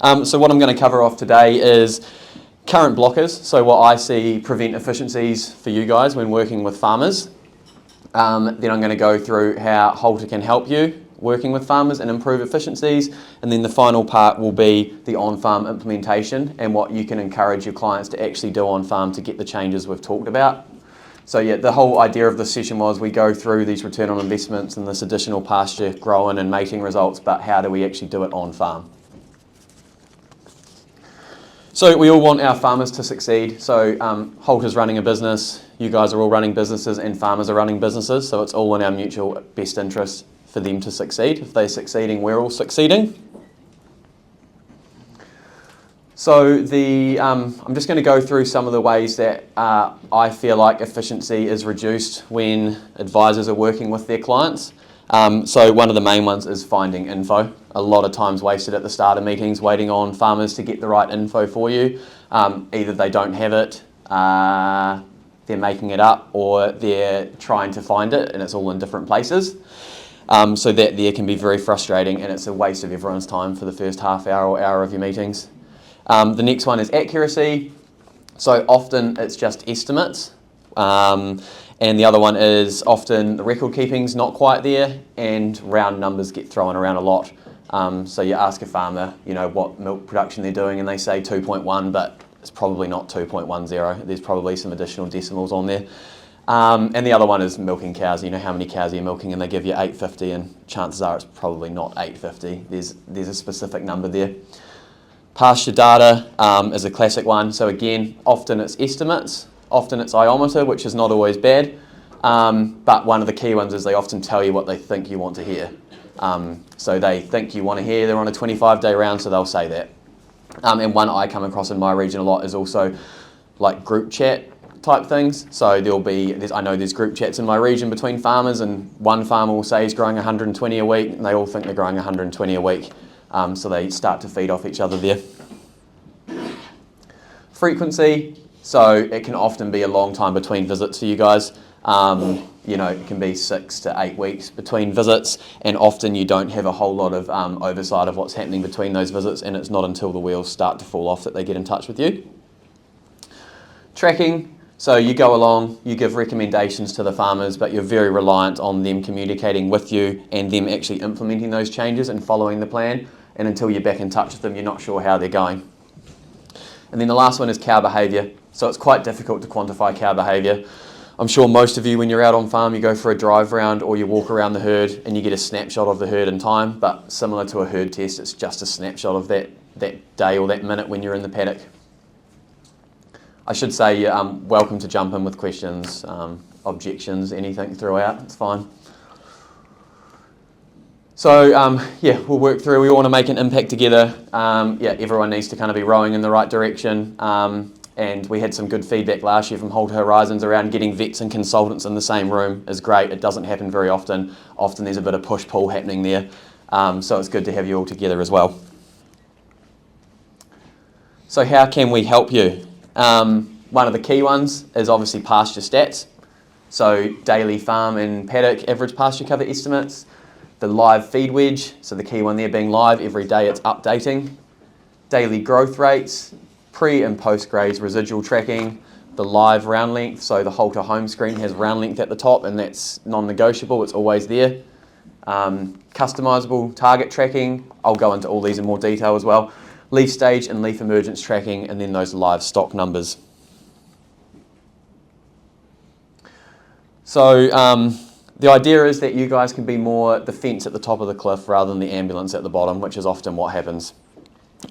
So what I'm going to cover off today is current blockers, so what I see prevent efficiencies for you guys when working with farmers. Then I'm going to go through how Halter can help you working with farmers and improve efficiencies, and then the final part will be the on-farm implementation and what you can encourage your clients to actually do on-farm to get the changes we've talked about. So yeah, the whole idea of this session was we go through these return on investments and this additional pasture growing and mating results, but how do we actually do it on-farm? So we all want our farmers to succeed. So Halter's running a business, you guys are all running businesses, and farmers are running businesses, so it's all in our mutual best interest for them to succeed. If they're succeeding, we're all succeeding. So I'm just going to go through some of the ways that I feel like efficiency is reduced when advisors are working with their clients. So one of the main ones is finding info. A lot of time's wasted at the start of meetings waiting on farmers to get the right info for you. Either they don't have it, they're making it up, or they're trying to find it and it's all in different places. So that there can be very frustrating, and it's a waste of everyone's time for the first half hour or hour of your meetings. The next one is accuracy. So often it's just estimates. And the other one is often the record keeping's not quite there and round numbers get thrown around a lot. So you ask a farmer, what milk production they're doing, and they say 2.1, but it's probably not 2.10. There's probably some additional decimals on there. And the other one is milking cows. How many cows are you milking, and they give you 850, and chances are it's probably not 850. There's a specific number there. Pasture data is a classic one. So again, often it's estimates, often it's iometer, which is not always bad. But one of the key ones is they often tell you what they think you want to hear. So they think you want to hear they're on a 25-day round, so they'll say that. And one I come across in my region a lot is also like group chat type things. So I know there's group chats in my region between farmers, and one farmer will say he's growing 120 a week, and they all think they're growing 120 a week. So they start to feed off each other there. Frequency, so it can often be a long time between visits for you guys. It can be 6 to 8 weeks between visits, and often you don't have a whole lot of oversight of what's happening between those visits, and it's not until the wheels start to fall off that they get in touch with you. Tracking, so you go along, you give recommendations to the farmers, but you're very reliant on them communicating with you and them actually implementing those changes and following the plan. And until you're back in touch with them, you're not sure how they're going. And then the last one is cow behaviour. So it's quite difficult to quantify cow behaviour. I'm sure most of you, when you're out on farm, you go for a drive round or you walk around the herd and you get a snapshot of the herd in time, but similar to a herd test, it's just a snapshot of that day or that minute when you're in the paddock. I should say you're welcome to jump in with questions, objections, anything throughout, it's fine. So we'll work through. We all want to make an impact together. Everyone needs to kind of be rowing in the right direction. And we had some good feedback last year from Halter Horizons around getting vets and consultants in the same room is great. It doesn't happen very often. Often there's a bit of push-pull happening there. So it's good to have you all together as well. So how can we help you? One of the key ones is obviously pasture stats. So daily farm and paddock average pasture cover estimates. The live feed wedge, so the key one there being live, every day it's updating. Daily growth rates, pre and post graze residual tracking, the live round length, so the Halter home screen has round length at the top and that's non-negotiable, it's always there. Customizable target tracking, I'll go into all these in more detail as well. Leaf stage and leaf emergence tracking, and then those live stock numbers. So the idea is that you guys can be more the fence at the top of the cliff rather than the ambulance at the bottom, which is often what happens.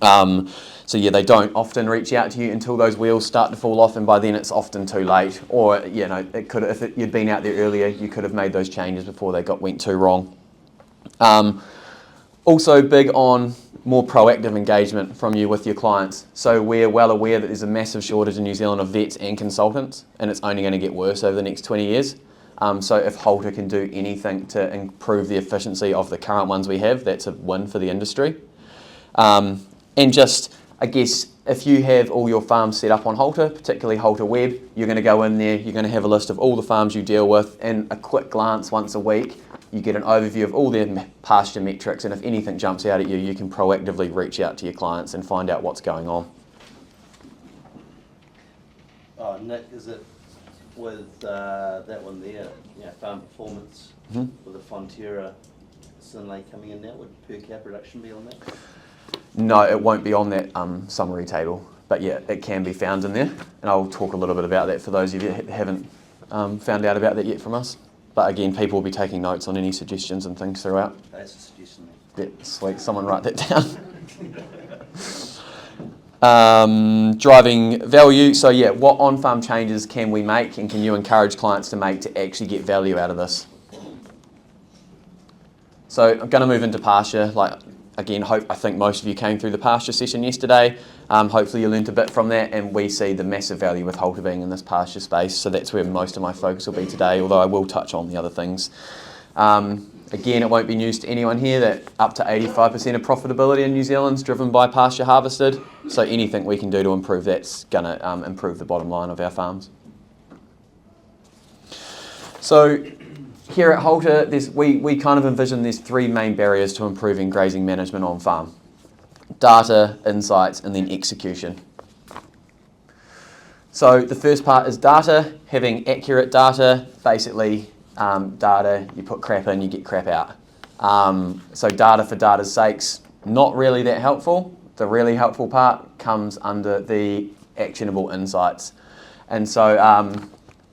They don't often reach out to you until those wheels start to fall off, and by then it's often too late. Or if you'd been out there earlier, you could have made those changes before they went too wrong. Also big on more proactive engagement from you with your clients. So we're well aware that there's a massive shortage in New Zealand of vets and consultants, and it's only going to get worse over the next 20 years. So if Halter can do anything to improve the efficiency of the current ones we have, that's a win for the industry. And just, I guess, if you have all your farms set up on Halter, particularly Halter Web, you're going to go in there, you're going to have a list of all the farms you deal with, and a quick glance once a week, you get an overview of all their pasture metrics, and if anything jumps out at you, you can proactively reach out to your clients and find out what's going on. Oh, Nick, is it with that one there, farm performance, with the Fonterra Sinlay coming in now, would per cap reduction be on that? No, it won't be on that summary table, but yeah, it can be found in there, and I'll talk a little bit about that for those of you that haven't found out about that yet from us. But again, people will be taking notes on any suggestions and things throughout. That's a suggestion. Yeah, sweet, someone write that down. Driving value, so yeah, what on-farm changes can we make and can you encourage clients to make to actually get value out of this? So I'm going to move into pasture. Again, I think most of you came through the pasture session yesterday. Hopefully you learnt a bit from that, and we see the massive value with Halter being in this pasture space, so that's where most of my focus will be today, although I will touch on the other things. Again, it won't be news to anyone here that up to 85% of profitability in New Zealand is driven by pasture harvested, so anything we can do to improve that's going to improve the bottom line of our farms. So here at Halter, we kind of envision there's three main barriers to improving grazing management on farm: data, insights, and then execution. So the first part is data, having accurate data. Basically, data, you put crap in, you get crap out. So data for data's sakes, not really that helpful. The really helpful part comes under the actionable insights. And so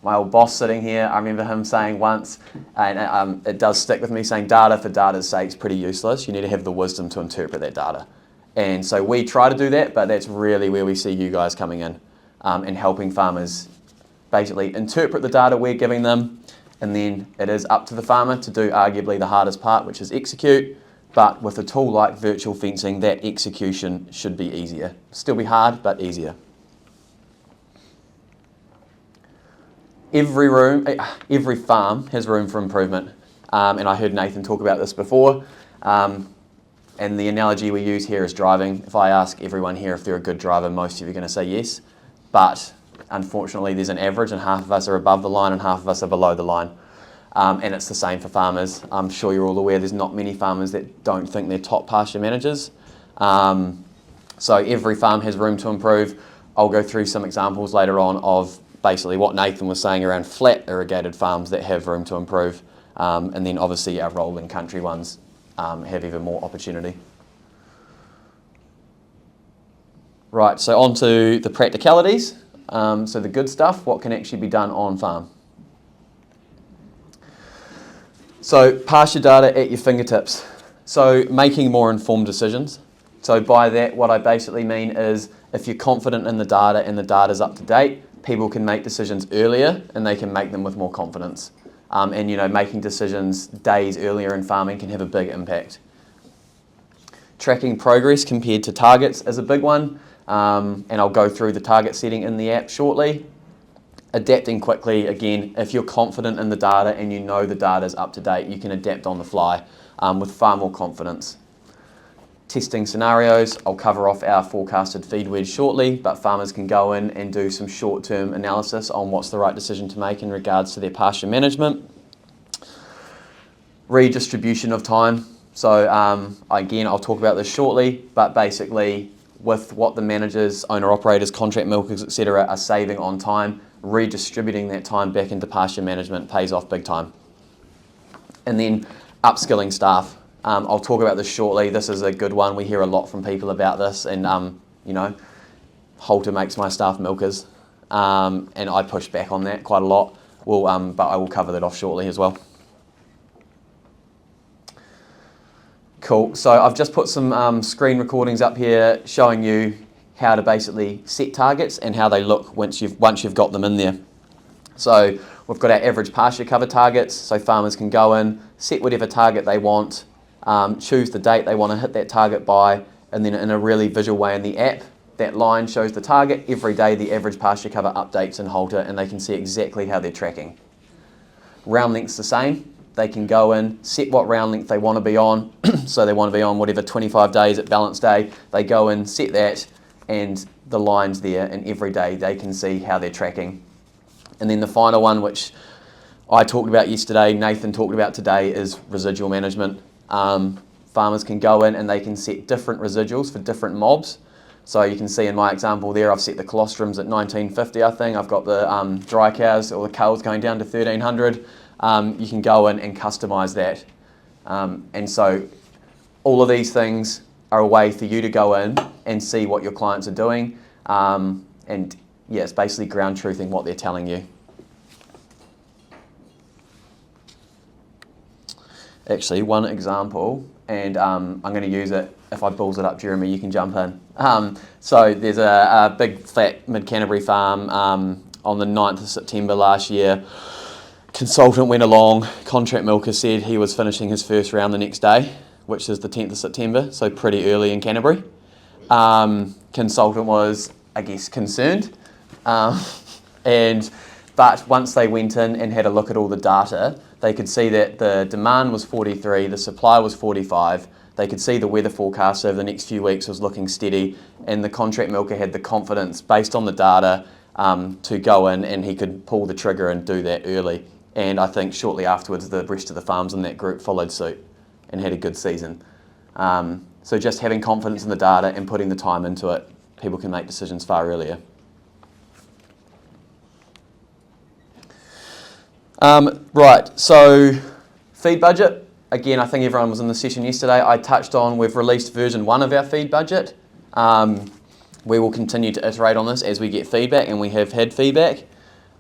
my old boss sitting here, I remember him saying once, and it does stick with me, saying data for data's sake is pretty useless. You need to have the wisdom to interpret that data. And so we try to do that, but that's really where we see you guys coming in and helping farmers basically interpret the data we're giving them, and then it is up to the farmer to do arguably the hardest part, which is execute. But with a tool like virtual fencing, that execution should be easier. Still be hard, but easier. Every farm has room for improvement, and I heard Nathan talk about this before, and the analogy we use here is driving. If I ask everyone here if they're a good driver, most of you are going to say yes, but unfortunately there's an average, and half of us are above the line and half of us are below the line, and it's the same for farmers. I'm sure you're all aware there's not many farmers that don't think they're top pasture managers, so every farm has room to improve. I'll go through some examples later on of basically what Nathan was saying around flat irrigated farms that have room to improve, and then obviously our rolling country ones have even more opportunity. Right, so on to the practicalities. So the good stuff, what can actually be done on farm. So pasture data at your fingertips. So making more informed decisions. So by that, what I basically mean is if you're confident in the data and the data's up to date, people can make decisions earlier and they can make them with more confidence. And making decisions days earlier in farming can have a big impact. Tracking progress compared to targets is a big one, and I'll go through the target setting in the app shortly. Adapting quickly, again, if you're confident in the data and you know the data is up to date, you can adapt on the fly with far more confidence. Testing scenarios, I'll cover off our forecasted feed wedge shortly, but farmers can go in and do some short-term analysis on what's the right decision to make in regards to their pasture management. Redistribution of time. So again, I'll talk about this shortly, but basically with what the managers, owner-operators, contract milkers, etc. are saving on time, redistributing that time back into pasture management pays off big time. And then upskilling staff. I'll talk about this shortly. This is a good one. We hear a lot from people about this, and Halter makes my staff milkers, and I push back on that quite a lot. But I will cover that off shortly as well. Cool. So I've just put some screen recordings up here showing you how to basically set targets and how they look once you've got them in there. So we've got our average pasture cover targets, so farmers can go in, set whatever target they want, choose the date they want to hit that target by, and then in a really visual way in the app, that line shows the target. Every day the average pasture cover updates in Halter, and they can see exactly how they're tracking. Round length's the same. They can go in, set what round length they want to be on. So they want to be on whatever 25 days at balance day. They go in, set that, and the line's there, and every day they can see how they're tracking. And then the final one, which I talked about yesterday, Nathan talked about today, is residual management. Farmers can go in and they can set different residuals for different mobs. So you can see in my example there, I've set the colostrums at 1950, I think. I've got the dry cows or the culls going down to 1300. You can go in and customise that. And so all of these things are a way for you to go in and see what your clients are doing. And yeah, it's basically ground truthing what they're telling you. Actually, one example, and I'm going to use it. If I balls it up, Jeremy, you can jump in. So there's a big flat mid-Canterbury farm on the 9th of September last year. Consultant went along, contract milker said he was finishing his first round the next day, which is the 10th of September, so pretty early in Canterbury. Consultant was, I guess, concerned. But once they went in and had a look at all the data, they could see that the demand was 43, the supply was 45. They could see the weather forecast over the next few weeks was looking steady, and the contract milker had the confidence, based on the data, to go in and he could pull the trigger and do that early. And I think shortly afterwards, the rest of the farms in that group followed suit and had a good season. So just having confidence in the data and putting the time into it, people can make decisions far earlier. Right, so feed budget. Again, I think everyone was in the session yesterday. I touched on, we've released version 1 of our feed budget. We will continue to iterate on this as we get feedback, and we have had feedback.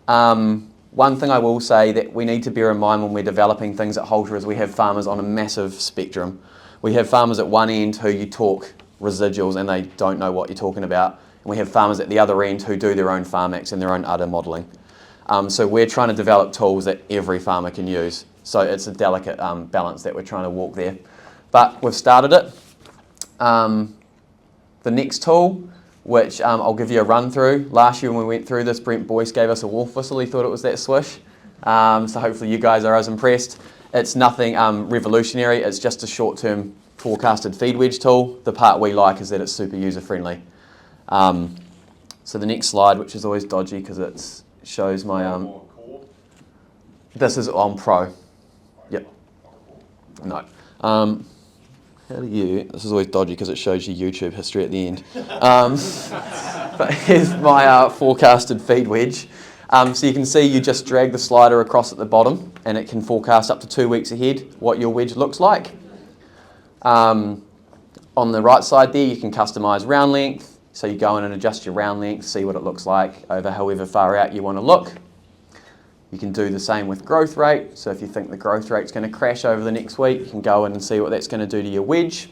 One thing I will say that we need to bear in mind when we're developing things at Halter is we have farmers on a massive spectrum. We have farmers at one end who you talk residuals and they don't know what you're talking about. And we have farmers at the other end who do their own FarmX and their own udder modelling. So we're trying to develop tools that every farmer can use. So it's a delicate balance that we're trying to walk there. But we've started it. The next tool, which I'll give you a run through. Last year when we went through this, Brent Boyce gave us a wolf whistle. He thought it was that swish. So hopefully you guys are as impressed. It's nothing revolutionary. It's just a short-term forecasted feed wedge tool. The part we like is that it's super user-friendly. So the next slide, which is always dodgy because it shows my... this is on Pro. Yep. No. How do you... This is always dodgy because it shows you YouTube history at the end. But here's my forecasted feed wedge. So you can see you just drag the slider across at the bottom and it can forecast up to 2 weeks ahead what your wedge looks like. On the right side there you can customise round length. So you go in and adjust your round length, see what it looks like over however far out you want to look. You can do the same with growth rate. So if you think the growth rate's going to crash over the next week, you can go in and see what that's going to do to your wedge.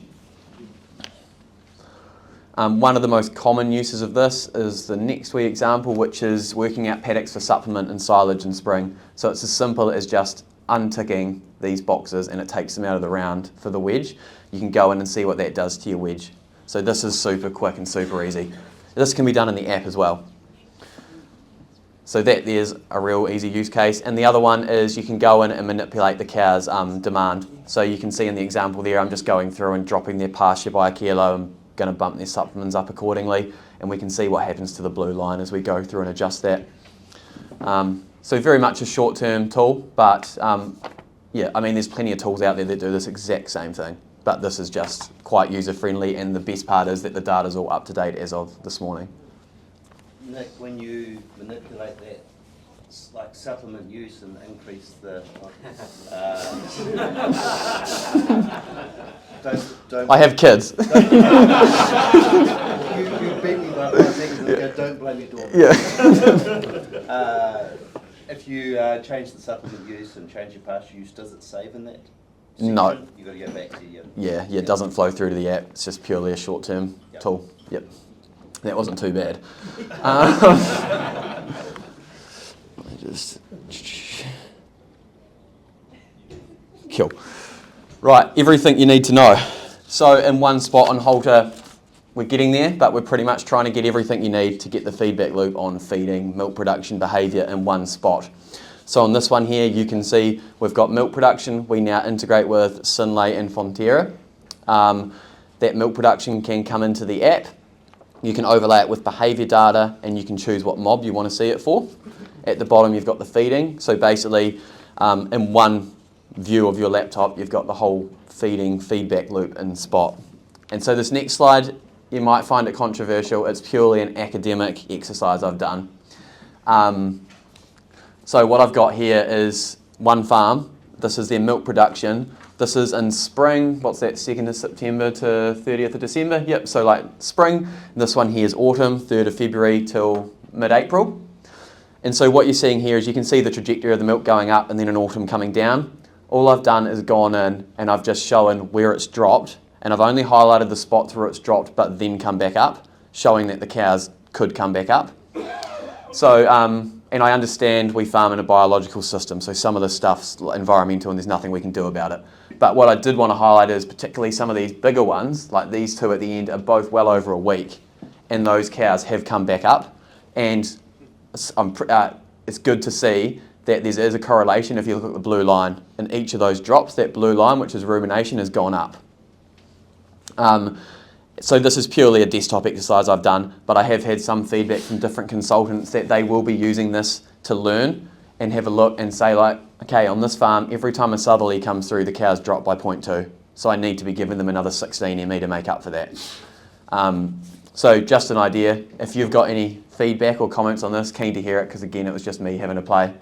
One of the most common uses of this is the next wee example, which is working out paddocks for supplement and silage in spring. So it's as simple as just unticking these boxes and it takes them out of the round for the wedge. You can go in and see what that does to your wedge. So this is super quick and super easy. This can be done in the app as well. So there's a real easy use case. And the other one is you can go in and manipulate the cow's demand. So you can see in the example there, I'm just going through and dropping their pasture by a kilo and going to bump their supplements up accordingly. And we can see what happens to the blue line as we go through and adjust that. So very much a short-term tool, but yeah, I mean, there's plenty of tools out there that do this exact same thing. But this is just quite user-friendly, and the best part is that the data's all up to date as of this morning. Nick, when you manipulate that, like supplement use and increase the... don't I have kids. you beat me by 5 seconds ago, don't blame your daughter. Yeah. If you change the supplement use and change your pasture use, does it save in that section? No. You've got to go back to your... Yeah, it doesn't flow through to the app. It's just purely a short-term tool. Yep. That wasn't too bad. Cool. Right, everything you need to know. So in one spot on Halter, we're getting there, but we're pretty much trying to get everything you need to get the feedback loop on feeding, milk production, behaviour in one spot. So on this one here, you can see we've got milk production. We now integrate with Synlait and Fonterra. That milk production can come into the app. You can overlay it with behaviour data and you can choose what mob you want to see it for. At the bottom, you've got the feeding. So basically, In one view of your laptop, you've got the whole feeding feedback loop in Spot. And so this next slide, you might find it controversial. It's purely an academic exercise I've done. So what I've got here is one farm. This is their milk production. This is in spring. What's that, 2nd of September to 30th of December? Yep, so like spring. This one here is autumn, 3rd of February till mid-April. And so what you're seeing here is you can see the trajectory of the milk going up and then in autumn coming down. All I've done is gone in and I've just shown where it's dropped, and I've only highlighted the spots where it's dropped but then come back up, showing that the cows could come back up. So, and I understand we farm in a biological system, so some of the stuff's environmental and there's nothing we can do about it. But what I did want to highlight is particularly some of these bigger ones, like these two at the end, are both well over a week, and those cows have come back up. And it's good to see that there is a correlation. If you look at the blue line, in each of those drops, that blue line, which is rumination, has gone up. So this is purely a desktop exercise I've done, but I have had some feedback from different consultants that they will be using this to learn and have a look and say like, okay, on this farm, every time a southerly comes through, the cows drop by 0.2. So I need to be giving them another 16 ME to make up for that. So just an idea. If you've got any feedback or comments on this, keen to hear it, because again, it was just me having a play.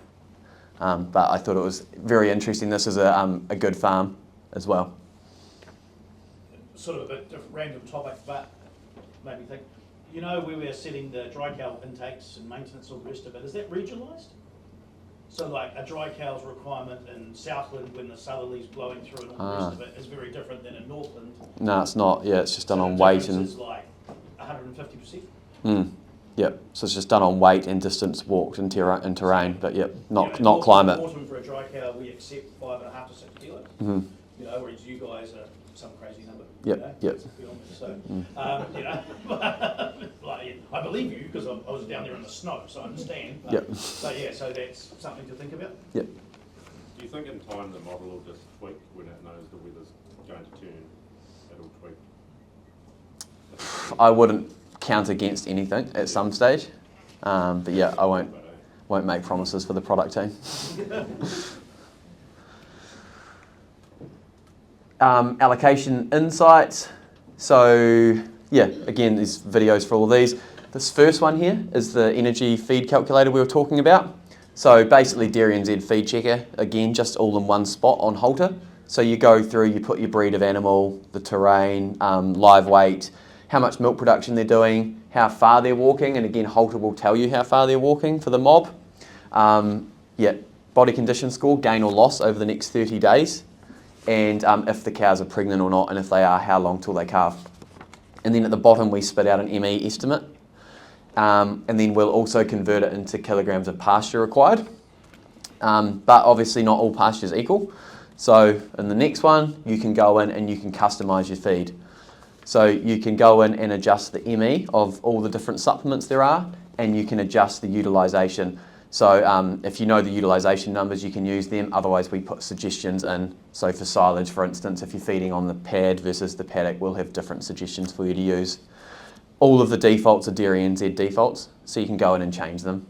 But I thought it was very interesting. This is a good farm as well. Sort of a bit different, random topic, but made me think, you know, where we're setting the dry cow intakes and maintenance, all the rest of it, is that regionalised? So like a dry cow's requirement in Southland when the southerly's blowing through and all the rest of it is very different than in Northland. No, it's not. Yeah, it's just done So on the weight difference and. is like 150%. Yep. So it's just done on weight and distance walked and terrain, but yep, not Northland, climate. Autumn for a dry cow, we accept 5.5 to 6 kilos. Mm-hmm. You know, whereas you guys are some crazy number. Yep, You know? yep. So, you know, like, I believe you because I was down there in the snow, so I understand. But, Yep. So yeah, so that's something to think about. Yep. Do you think in time the model will just tweak when it knows the weather's going to turn? It'll tweak. I wouldn't count against anything at some stage, but yeah, I won't make promises for the product team. Allocation insights. So yeah, again, there's videos for all of these. This first one here is the energy feed calculator we were talking about. So basically Dairy NZ feed checker, again, just all in one spot on Halter. So you go through, you put your breed of animal, the terrain, live weight, how much milk production they're doing, how far they're walking, and again, Halter will tell you how far they're walking for the mob. Body condition score, gain or loss over the next 30 days. And if the cows are pregnant or not, and if they are, how long till they calve. And then at the bottom we spit out an ME estimate, and then we'll also convert it into kilograms of pasture required. But obviously not all pasture is equal. So in the next one, you can go in and you can customise your feed. So you can go in and adjust the ME of all the different supplements there are, and you can adjust the utilisation. So if you know the utilisation numbers, you can use them. Otherwise, we put suggestions in. So for silage, for instance, if you're feeding on the pad versus the paddock, we'll have different suggestions for you to use. All of the defaults are Dairy NZ defaults, so you can go in and change them.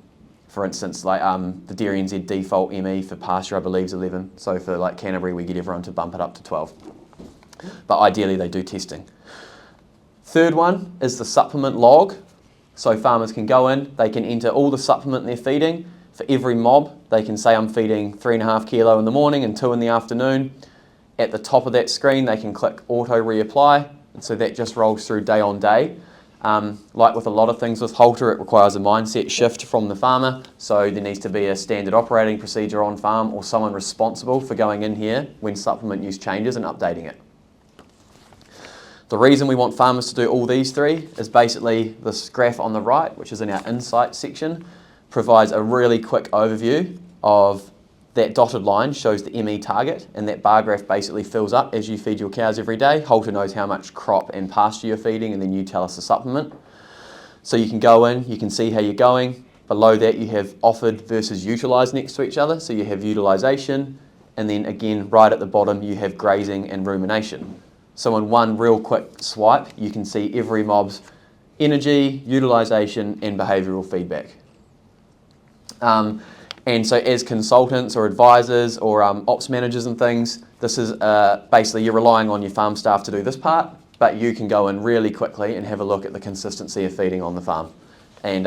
For instance, like the Dairy NZ default ME for pasture, I believe, is 11. So for like Canterbury, we get everyone to bump it up to 12. But ideally, they do testing. Third one is the supplement log. So farmers can go in, they can enter all the supplement they're feeding. For every mob, they can say I'm feeding 3.5 kilo in the morning and 2 in the afternoon. At the top of that screen, they can click auto reapply, and so that just rolls through day on day. Like with a lot of things with Halter, it requires a mindset shift from the farmer. So there needs to be a standard operating procedure on farm or someone responsible for going in here when supplement use changes and updating it. The reason we want farmers to do all these three is basically this graph on the right, which is in our insight section, provides a really quick overview of that dotted line shows the ME target, and that bar graph basically fills up as you feed your cows every day. Halter knows how much crop and pasture you're feeding, and then you tell us the supplement. So you can go in, you can see how you're going. Below that you have offered versus utilised next to each other, so you have utilisation, and then again right at the bottom you have grazing and rumination. So in one real quick swipe, you can see every mob's energy, utilisation, and behavioural feedback. And so as consultants or advisors or ops managers and things, this is basically you're relying on your farm staff to do this part, but you can go in really quickly and have a look at the consistency of feeding on the farm. And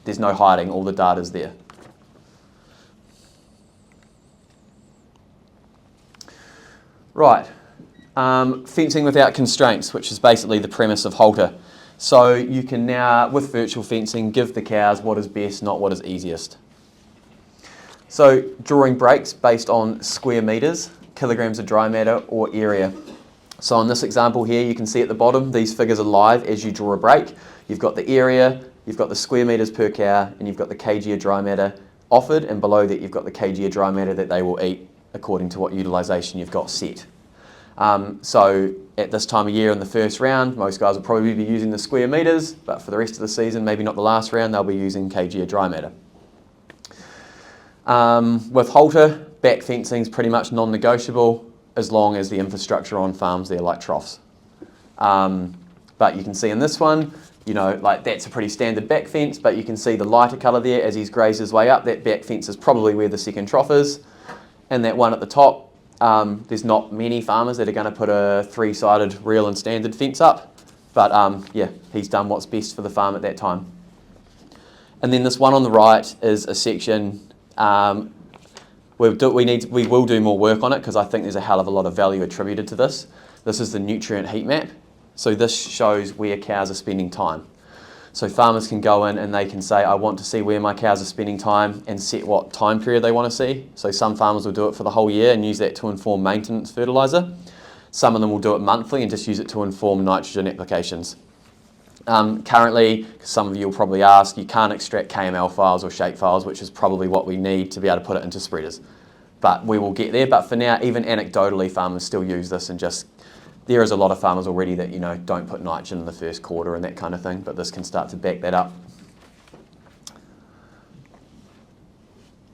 there's no hiding, all the data's there. Right, fencing without constraints, which is basically the premise of Halter. So you can now, with virtual fencing, give the cows what is best, not what is easiest. So drawing breaks based on square metres, kilograms of dry matter or area. So in this example here, you can see at the bottom, these figures are live as you draw a break. You've got the area, you've got the square metres per cow, and you've got the kg of dry matter offered, and below that you've got the kg of dry matter that they will eat according to what utilisation you've got set. So at this time of year in the first round, most guys will probably be using the square metres, but for the rest of the season, maybe not the last round, they'll be using kg of dry matter. With Halter, back fencing is pretty much non-negotiable as long as the infrastructure on farms there, like troughs. But you can see in this one, you know, like that's a pretty standard back fence, but you can see the lighter colour there as he's grazed his way up. That back fence is probably where the second trough is. And that one at the top, there's not many farmers that are going to put a three-sided real and standard fence up. But yeah, he's done what's best for the farm at that time. And then this one on the right is a section. We will do more work on it because I think there's a hell of a lot of value attributed to this. This is the nutrient heat map. So this shows where cows are spending time. So farmers can go in and they can say, I want to see where my cows are spending time and set what time period they want to see. So some farmers will do it for the whole year and use that to inform maintenance fertiliser. Some of them will do it monthly and just use it to inform nitrogen applications. Currently, some of you will probably ask, you can't extract KML files or shape files, which is probably what we need to be able to put it into spreaders. But we will get there. But for now, even anecdotally, farmers still use this and just, there is a lot of farmers already that, you know, don't put nitrogen in the first quarter and that kind of thing, but this can start to back that up.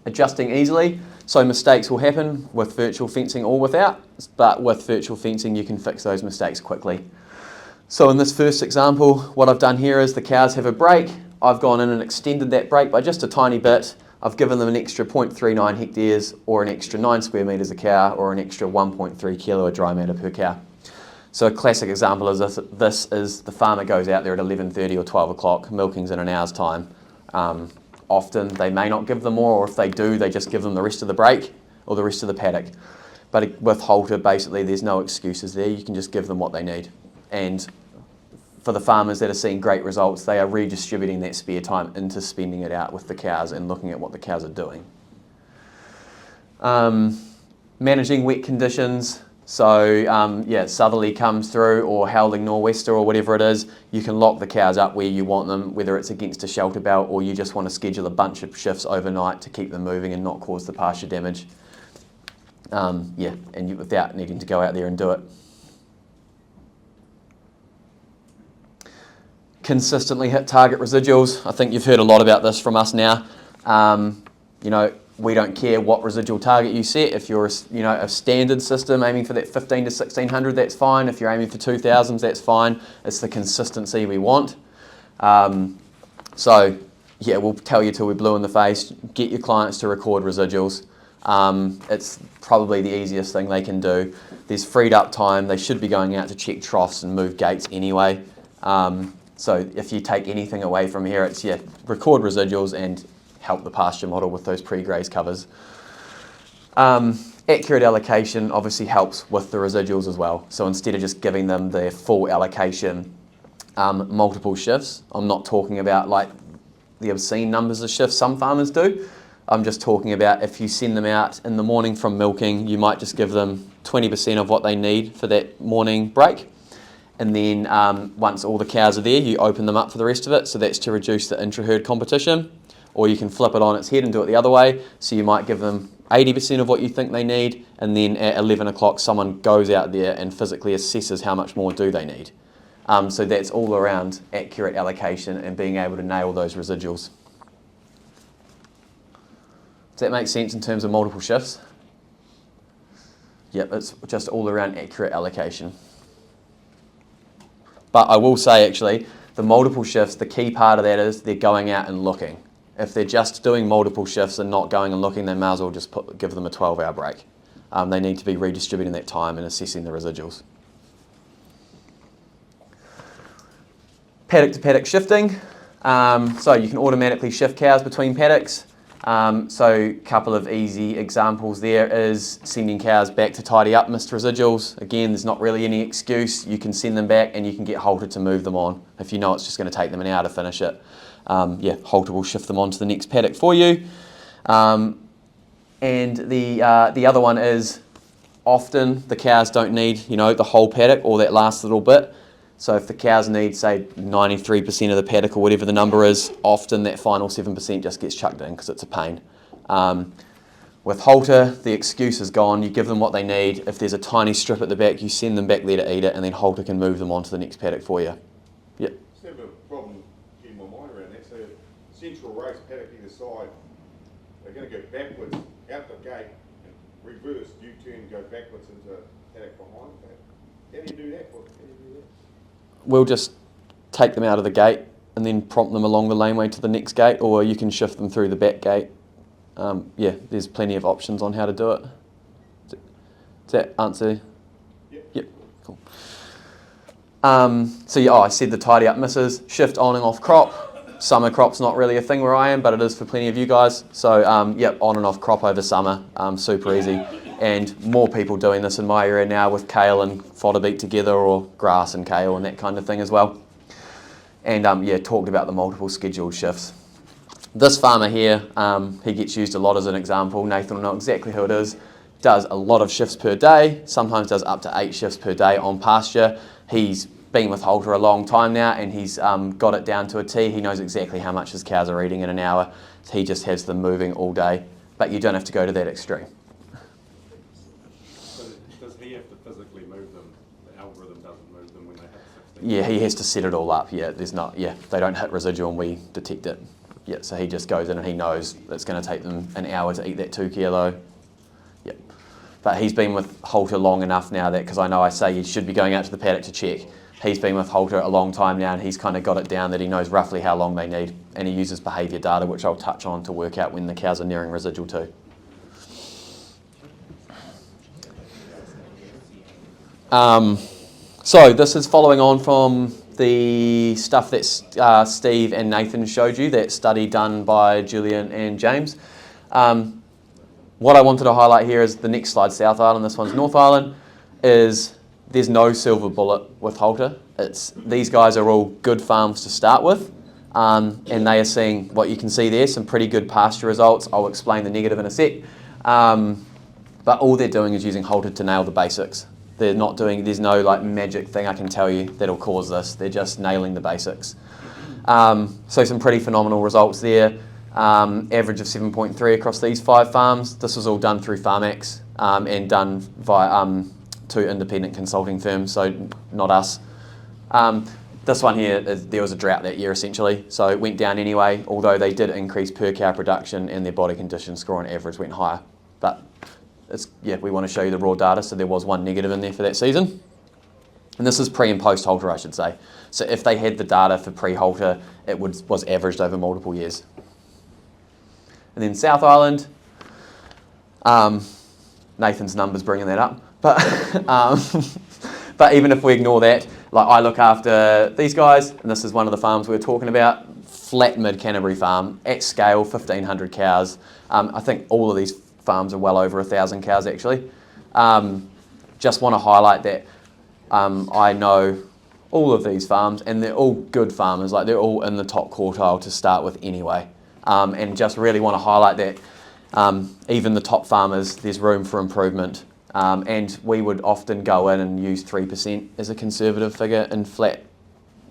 Adjusting easily. So mistakes will happen with virtual fencing or without, but with virtual fencing, you can fix those mistakes quickly. So in this first example, what I've done here is the cows have a break. I've gone in and extended that break by just a tiny bit. I've given them an extra 0.39 hectares or an extra 9 square metres a cow or an extra 1.3 kilo of dry matter per cow. So a classic example is this is the farmer goes out there at 11:30 or 12 o'clock, milking's in an hour's time. Often they may not give them more, or if they do, they just give them the rest of the break or the rest of the paddock. But with Halter, basically there's no excuses there. You can just give them what they need. And for the farmers that are seeing great results, they are redistributing that spare time into spending it out with the cows and looking at what the cows are doing. Managing wet conditions. So yeah, southerly comes through or howling nor'wester or whatever it is, you can lock the cows up where you want them, whether it's against a shelter belt or you just want to schedule a bunch of shifts overnight to keep them moving and not cause the pasture damage. Yeah, and without needing to go out there and do it. Consistently hit target residuals. I think you've heard a lot about this from us now. You know, we don't care what residual target you set. If you're a standard system aiming for that 15 to 1600, that's fine. If you're aiming for 2000s, that's fine. It's the consistency we want. So yeah, we'll tell you till we're blue in the face. Get your clients to record residuals. It's probably the easiest thing they can do. There's freed up time. They should be going out to check troughs and move gates anyway. So if you take anything away from here, it's yeah, record residuals and help the pasture model with those pre-graze covers. Accurate allocation obviously helps with the residuals as well. So instead of just giving them their full allocation, multiple shifts, I'm not talking about like the obscene numbers of shifts some farmers do. I'm just talking about if you send them out in the morning from milking, you might just give them 20% of what they need for that morning break. And then once all the cows are there, you open them up for the rest of it. So that's to reduce the intra-herd competition. Or you can flip it on its head and do it the other way. So you might give them 80% of what you think they need. And then at 11 o'clock, someone goes out there and physically assesses how much more do they need. So that's all around accurate allocation and being able to nail those residuals. Does that make sense in terms of multiple shifts? Yep, it's just all around accurate allocation. But I will say actually, the multiple shifts, the key part of that is they're going out and looking. If they're just doing multiple shifts and not going and looking, they may as well just give them a 12-hour break. They need to be redistributing that time and assessing the residuals. Paddock to paddock shifting. So you can automatically shift cows between paddocks. So a couple of easy examples there is sending cows back to tidy up missed residuals. Again, there's not really any excuse. You can send them back and you can get Halter to move them on. If you know it's just going to take them an hour to finish it, Halter will shift them on to the next paddock for you. And the other one is often the cows don't need, the whole paddock or that last little bit. So if the cows need, say, 93% of the paddock or whatever the number is, often that final 7% just gets chucked in because it's a pain. With Halter, the excuse is gone. You give them what they need. If there's a tiny strip at the back, you send them back there to eat it, and then Halter can move them on to the next paddock for you. Yep. Just have a problem getting my mind around that. So central race paddock either side, they're going to go backwards out the gate and reverse, U-turn, go backwards into paddock behind that. How do you do that? We'll just take them out of the gate and then prompt them along the laneway to the next gate, or you can shift them through the back gate. There's plenty of options on how to do it. Does that answer? Yep. Cool. I said the tidy up misses, shift on and off crop. Summer crop's not really a thing where I am, but it is for plenty of you guys. So on and off crop over summer, super easy. And more people doing this in my area now with kale and fodder beet together, or grass and kale and that kind of thing as well. And talked about the multiple scheduled shifts. This farmer here, he gets used a lot as an example. Nathan will know exactly who it is. Does a lot of shifts per day, sometimes does up to 8 shifts per day on pasture. He's been with Halter a long time now, and he's got it down to a T. He knows exactly how much his cows are eating in an hour. He just has them moving all day, but you don't have to go to that extreme. Does he have to physically move them? The algorithm doesn't move them when they hit 16? Yeah, he has to set it all up. They don't hit residual and we detect it. So he just goes in and he knows it's going to take them an hour to eat that 2 kilo. But he's been with Halter long enough now that, because I know I say you should be going out to the paddock to check, he's been with Halter a long time now and he's kind of got it down that he knows roughly how long they need, and he uses behaviour data, which I'll touch on, to work out when the cows are nearing residual too. So this is following on from the stuff that Steve and Nathan showed you, that study done by Julian and James. What I wanted to highlight here is the next slide, South Island, this one's North Island, is there's no silver bullet with Halter. These guys are all good farms to start with, and they are seeing what you can see there, some pretty good pasture results. I'll explain the negative in a sec. But all they're doing is using Halter to nail the basics. They're not doing, there's no like magic thing I can tell you that'll cause this. They're just nailing the basics. So some pretty phenomenal results there. Average of 7.3 across these 5 farms. This was all done through FarmX and done via 2 independent consulting firms, so not us. This one here, there was a drought that year essentially, so it went down anyway, although they did increase per cow production and their body condition score on average went higher. But we want to show you the raw data, so there was 1 negative in there for that season. And this is pre and post Halter, I should say. So if they had the data for pre-Halter, it was averaged over multiple years. And then South Island, Nathan's numbers bringing that up. But even if we ignore that, like I look after these guys, and this is one of the farms we were talking about, flat mid-Canterbury farm, at scale, 1,500 cows. I think all of these farms are well over 1,000 cows actually. Just want to highlight that I know all of these farms, and they're all good farmers, like they're all in the top quartile to start with anyway. And just really want to highlight that even the top farmers, there's room for improvement. And we would often go in and use 3% as a conservative figure in flat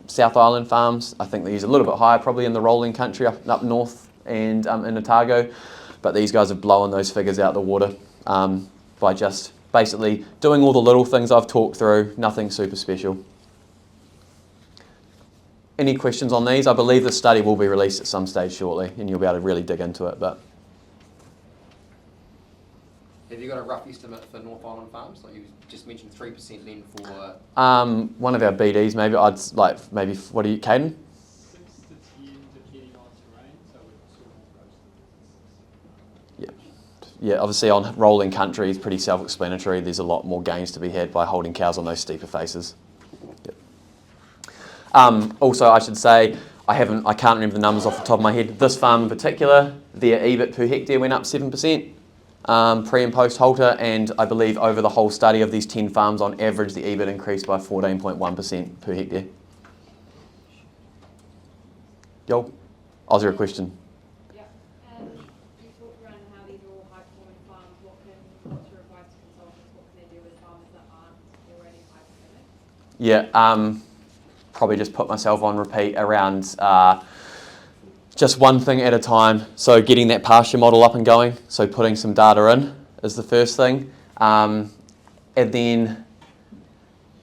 South Island farms. I think they use a little bit higher probably in the rolling country up north and in Otago. But these guys are blowing those figures out the water by just basically doing all the little things I've talked through, nothing super special. Any questions on these? I believe the study will be released at some stage shortly and you'll be able to really dig into it. But have you got a rough estimate for North Island farms? Like you just mentioned 3% then for... one of our BDs maybe, what are you, Caden? 6 to 10 depending on terrain, so we're sort of yeah, obviously on rolling country, it's pretty self-explanatory. There's a lot more gains to be had by holding cows on those steeper faces. Yep. Also, I should say, I can't remember the numbers off the top of my head. This farm in particular, their EBIT per hectare went up 7%, pre and post halter, and I believe over the whole study of these 10 farms, on average, the EBIT increased by 14.1% per hectare. Yo, was there a question? Yeah, and you talked around how these are all high-performing farms. What's your advice to consultants? What can they do with farmers that aren't already high-performing? Yeah, probably just put myself on repeat around just one thing at a time. So getting that pasture model up and going, so putting some data in is the first thing. And then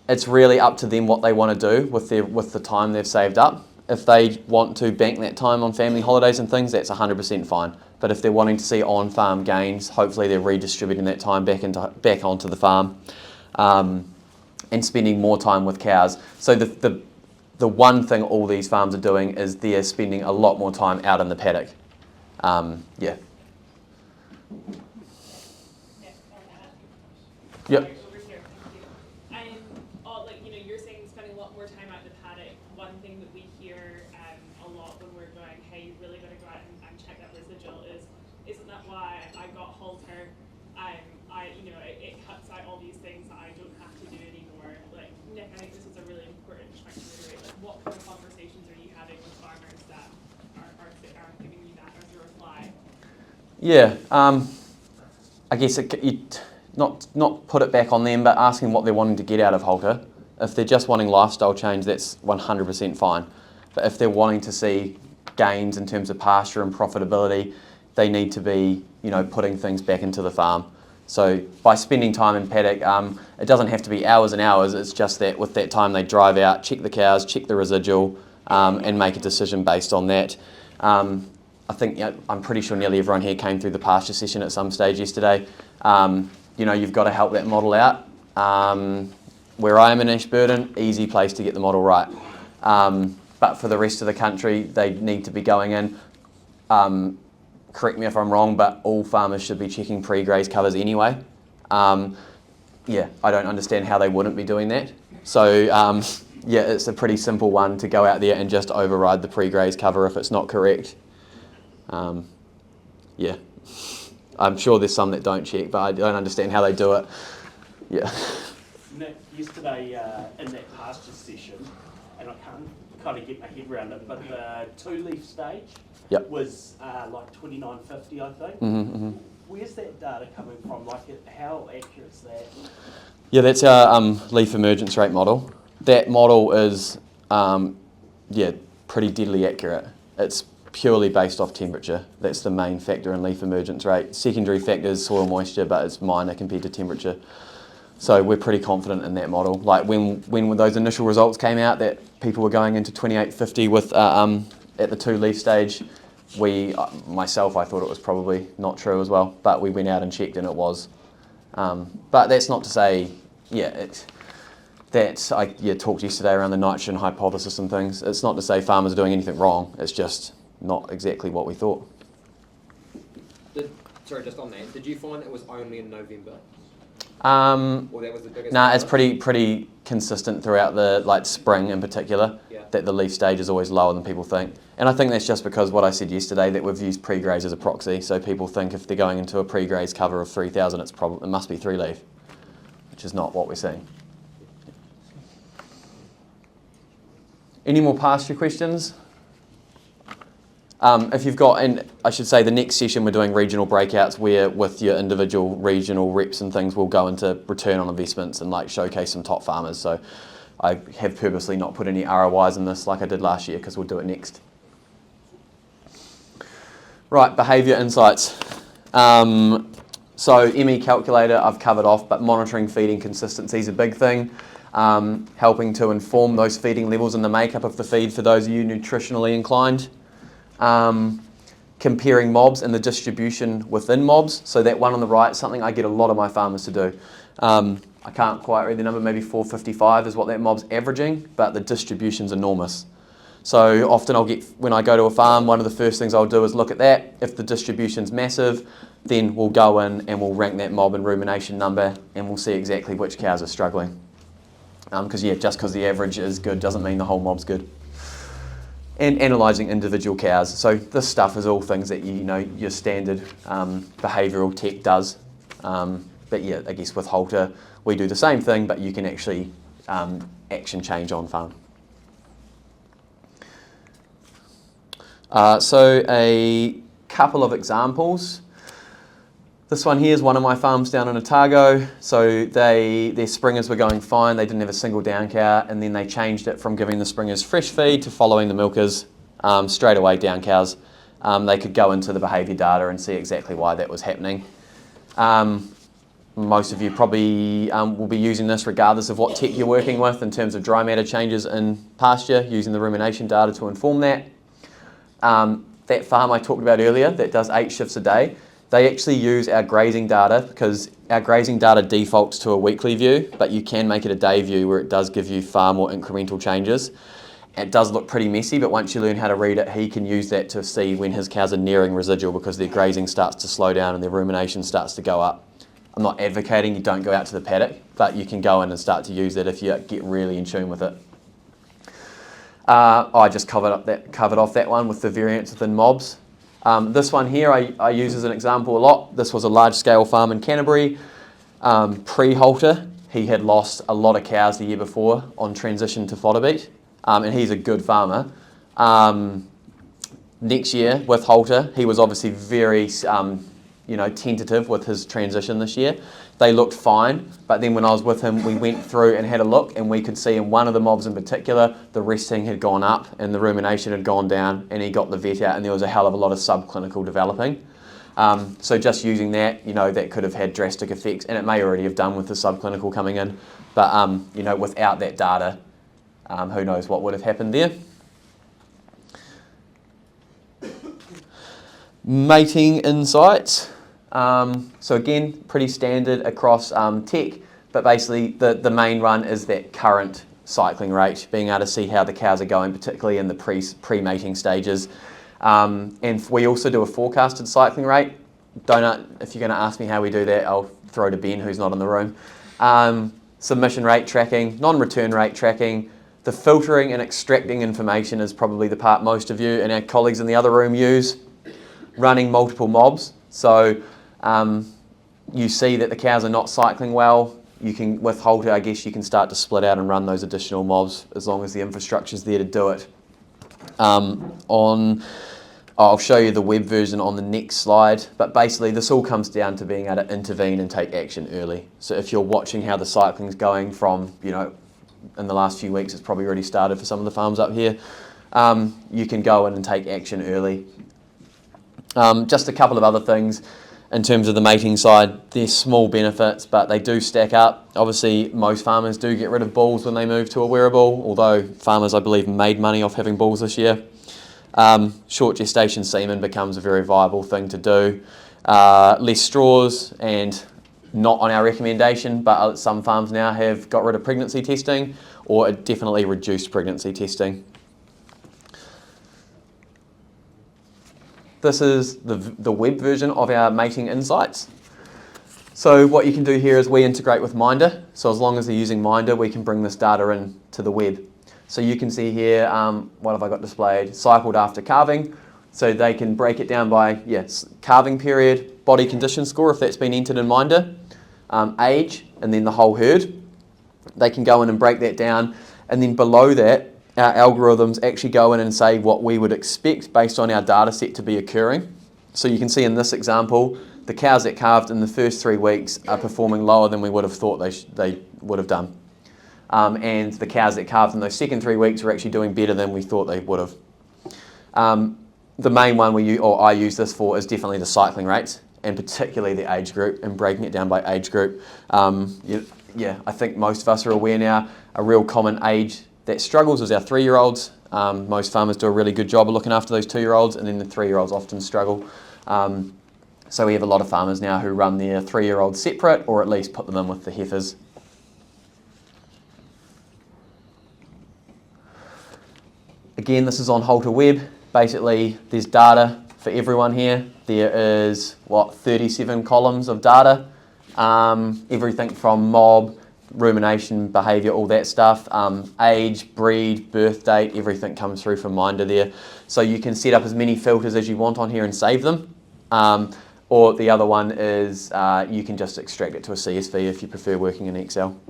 it's really up to them what they want to do with the time they've saved up. If they want to bank that time on family holidays and things, that's 100% fine. But if they're wanting to see on-farm gains, hopefully they're redistributing that time back onto the farm and spending more time with cows. So the one thing all these farms are doing is they're spending a lot more time out in the paddock. Yeah. Yep. Over here, thank you. You're saying spending a lot more time out in the paddock. One thing that we hear a lot when we're going, hey, you really got to go out and check that residual isn't that why I got Halter? It cuts out all these things that I don't have to do anymore. Like, Nick, I think this is a really important point to reiterate. Like, what kind of conversations are you having with farmers that are giving you that as a reply? Yeah. I guess not put it back on them, but asking what they're wanting to get out of Halter. If they're just wanting lifestyle change, that's 100% fine. But if they're wanting to see gains in terms of pasture and profitability, they need to be, putting things back into the farm. So by spending time in paddock, it doesn't have to be hours and hours. It's just that with that time they drive out, check the cows, check the residual, and make a decision based on that. I think I'm pretty sure nearly everyone here came through the pasture session at some stage yesterday. You've got to help that model out. Where I am in Ashburton, easy place to get the model right. But for the rest of the country, they need to be going in. Correct me if I'm wrong, but all farmers should be checking pre-graze covers anyway. I don't understand how they wouldn't be doing that. So it's a pretty simple one to go out there and just override the pre-graze cover if it's not correct. I'm sure there's some that don't check, but I don't understand how they do it. Yeah. Nick, yesterday in that pasture session, and I can't kind of get my head around it, but the 2-leaf stage was like 29.50, I think. Mm-hmm. Where's that data coming from? How accurate is that? Yeah, that's our leaf emergence rate model. That model is pretty deadly accurate. It's purely based off temperature. That's the main factor in leaf emergence rate. Secondary factor is soil moisture, but it's minor compared to temperature. So we're pretty confident in that model. Like when those initial results came out that people were going into 28.50 with at the 2-leaf stage, myself, I thought it was probably not true as well, but we went out and checked and it was. But that's not to say, I talked yesterday around the nitrogen hypothesis and things. It's not to say farmers are doing anything wrong. It's just not exactly what we thought. Just on that, did you find it was only in November? Or that was the biggest it's pretty consistent throughout the spring in particular, that the leaf stage is always lower than people think. And I think that's just because what I said yesterday, that we've used pre-graze as a proxy. So people think if they're going into a pre-graze cover of 3,000, it must be 3-leaf, which is not what we're seeing. Any more pasture questions? If you've got, and I should say the next session we're doing regional breakouts where with your individual regional reps and things we'll go into return on investments and showcase some top farmers. So I have purposely not put any ROIs in this like I did last year because we'll do it next. Right, behaviour insights. So ME calculator I've covered off, but monitoring feeding consistency is a big thing. Helping to inform those feeding levels and the makeup of the feed for those of you nutritionally inclined. Comparing mobs and the distribution within mobs. So that one on the right, something I get a lot of my farmers to do. I can't quite read the number, maybe 455 is what that mob's averaging, but the distribution's enormous. So often when I go to a farm, one of the first things I'll do is look at that. If the distribution's massive, then we'll go in and we'll rank that mob and rumination number, and we'll see exactly which cows are struggling. Because just because the average is good doesn't mean the whole mob's good. And analysing individual cows. So this stuff is all things that your standard behavioural tech does. But yeah, I guess with Halter we do the same thing, but you can actually action change on farm. So a couple of examples. This one here is one of my farms down in Otago. So their springers were going fine, they didn't have a single down cow, and then they changed it from giving the springers fresh feed to following the milkers straight away down cows. They could go into the behaviour data and see exactly why that was happening. Most of you probably will be using this regardless of what tech you're working with in terms of dry matter changes in pasture, using the rumination data to inform that. That farm I talked about earlier that does 8 shifts a day, they actually use our grazing data because our grazing data defaults to a weekly view, but you can make it a day view where it does give you far more incremental changes. It does look pretty messy, but once you learn how to read it, he can use that to see when his cows are nearing residual because their grazing starts to slow down and their rumination starts to go up. I'm not advocating you don't go out to the paddock, but you can go in and start to use it if you get really in tune with it. I just covered off that one with the variance within mobs. This one here I use as an example a lot. This was a large-scale farm in Canterbury. Pre-Halter, he had lost a lot of cows the year before on transition to fodder beet, and he's a good farmer. Next year with Halter, he was obviously very tentative with his transition this year. They looked fine, but then when I was with him, we went through and had a look, and we could see in one of the mobs in particular, the resting had gone up and the rumination had gone down, and he got the vet out and there was a hell of a lot of subclinical developing. So just using that, that could have had drastic effects, and it may already have done with the subclinical coming in, but without that data, who knows what would have happened there. Mating insights. So again, pretty standard across tech, but basically the main one is that current cycling rate, being able to see how the cows are going, particularly in the pre-mating stages. And we also do a forecasted cycling rate. If you're going to ask me how we do that, I'll throw to Ben, who's not in the room. Submission rate tracking, non-return rate tracking, the filtering and extracting information is probably the part most of you and our colleagues in the other room use. Running multiple mobs, so you see that the cows are not cycling well, with Halter, I guess you can start to split out and run those additional mobs as long as the infrastructure's there to do it. I'll show you the web version on the next slide, but basically this all comes down to being able to intervene and take action early. So if you're watching how the cycling's going from, in the last few weeks, it's probably already started for some of the farms up here, you can go in and take action early. Just a couple of other things in terms of the mating side. They're small benefits, but they do stack up. Obviously, most farmers do get rid of bulls when they move to a wearable, although farmers, I believe, made money off having bulls this year. Short gestation semen becomes a very viable thing to do. Less straws, and not on our recommendation, but some farms now have got rid of pregnancy testing, or definitely reduced pregnancy testing. This is the web version of our mating insights. So what you can do here is we integrate with Minda. So as long as they're using Minda, we can bring this data in to the web. So you can see here, what have I got displayed? Cycled after calving. So they can break it down by calving period, body condition score if that's been entered in Minda, age, and then the whole herd. They can go in and break that down, and then below that, our algorithms actually go in and say what we would expect based on our data set to be occurring. So you can see in this example, the cows that calved in the first 3 weeks are performing lower than we would have thought they would have done. And the cows that calved in those second 3 weeks are actually doing better than we thought they would have. The main one I use this for is definitely the cycling rates, and particularly the age group, and breaking it down by age group. I think most of us are aware now, a real common age that struggles is our 3-year-olds. Most farmers do a really good job of looking after those 2-year-olds, and then the 3-year-olds often struggle. So we have a lot of farmers now who run their 3-year-olds separate, or at least put them in with the heifers. Again, this is on Halter Web. Basically, there's data for everyone here. There is, 37 columns of data. Everything from mob, rumination, behaviour, all that stuff. Age, breed, birth date, everything comes through from Minda there. So you can set up as many filters as you want on here and save them. Or the other one is you can just extract it to a CSV if you prefer working in Excel.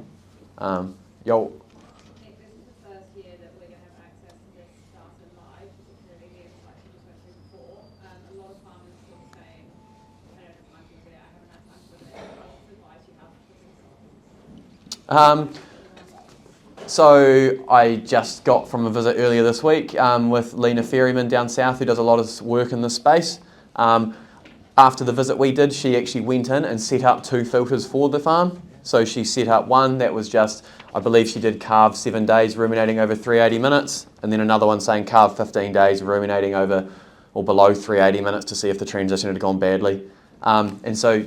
Yo. I think this is the first year that we're going to have access to this data live, particularly like you just went through before. A lot of farmers still saying, I don't have time to look at it, I haven't had time to look at it. What advice you have for consultants? So I just got from a visit earlier this week with Lena Ferryman down south, who does a lot of work in this space. After the visit we did, she actually went in and set up 2 filters for the farm. So she set up one that was just, I believe she did calve 7 days, ruminating over 380 minutes, and then another one saying calve 15 days, ruminating over or below 380 minutes to see if the transition had gone badly. And so,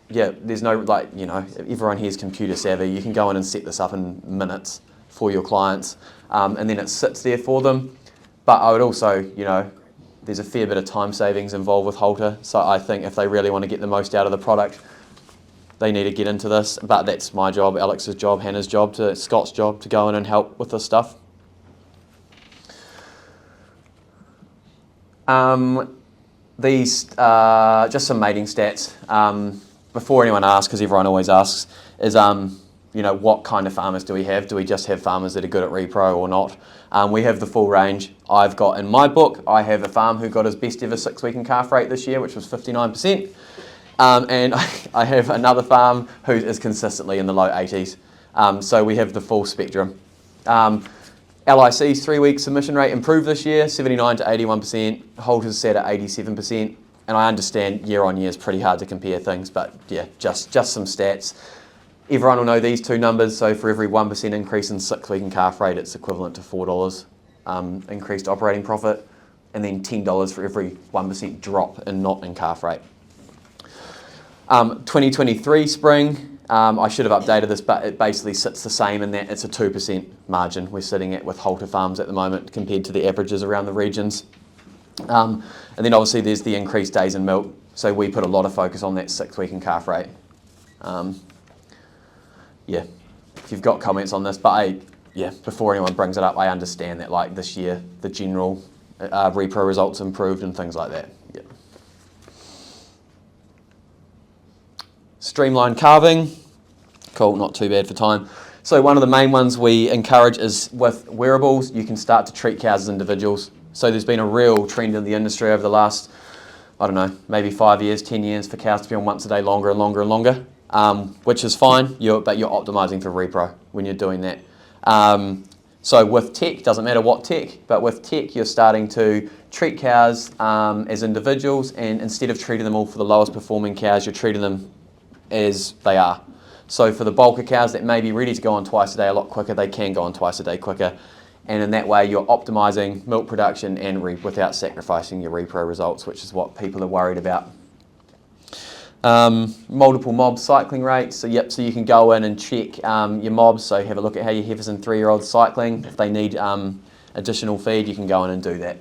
yeah, there's no, like, you know, everyone here is computer savvy. You can go in and set this up in minutes for your clients, and then it sits there for them. But I would also, you know, there's a fair bit of time savings involved with Halter, so I think if they really want to get the most out of the product, they need to get into this. But that's my job, Alex's job, Hannah's job, Scott's job to go in and help with this stuff. These just some mating stats. Before anyone asks, because everyone always asks, is you know, what kind of farmers do we have? Do we just have farmers that are good at repro or not? We have the full range. I've got in my book, I have a farm who got his best ever 6-week in calf rate this year, which was 59%. And I have another farm who is consistently in the low 80s. So we have the full spectrum. LIC's 3-week submission rate improved this year, 79 to 81%. Halter's set at 87%. And I understand year on year is pretty hard to compare things, but yeah, just some stats. Everyone will know these 2 numbers, so for every 1% increase in 6-week in calf rate, it's equivalent to $4 increased operating profit, and then $10 for every 1% drop in not in calf rate. 2023 spring, I should have updated this, but it basically sits the same in that it's a 2% margin we're sitting at with Halter farms at the moment compared to the averages around the regions. And then obviously there's the increased days in milk, so we put a lot of focus on that 6-week in calf rate. Yeah, if you've got comments on this, but before anyone brings it up, I understand that like this year the general repro results improved and things like that. Yeah. Streamlined calving, cool, not too bad for time. So one of the main ones we encourage is with wearables, you can start to treat cows as individuals. So there's been a real trend in the industry over the last, I don't know, maybe 5 years, 10 years for cows to be on once a day longer and longer and longer. Which is fine, but you're optimizing for repro when you're doing that. So with tech, doesn't matter what tech, but with tech you're starting to treat cows as individuals, and instead of treating them all for the lowest performing cows, you're treating them as they are. So for the bulk of cows that may be ready to go on twice a day a lot quicker, they can go on twice a day quicker. And in that way you're optimizing milk production and without sacrificing your repro results, which is what people are worried about. Multiple mob cycling rates, so you can go in and check your mobs, so have a look at how your heifers and 3-year-olds cycling. If they need additional feed, you can go in and do that.